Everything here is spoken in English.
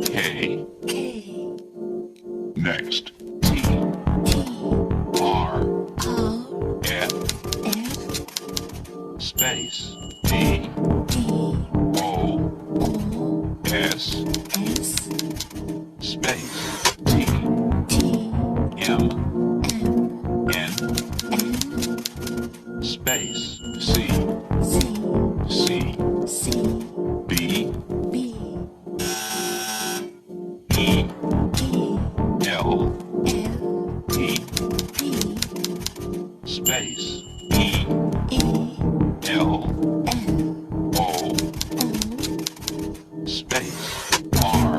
K. K. Next. T. R. R. F. F. Space. D. D. O. O. S. S. Space. T. T. M. M. N. N. Space. C. C. C. C. B. B. E. E. L. L. P. P. Space. E. E. L. L. O. O. Space. R.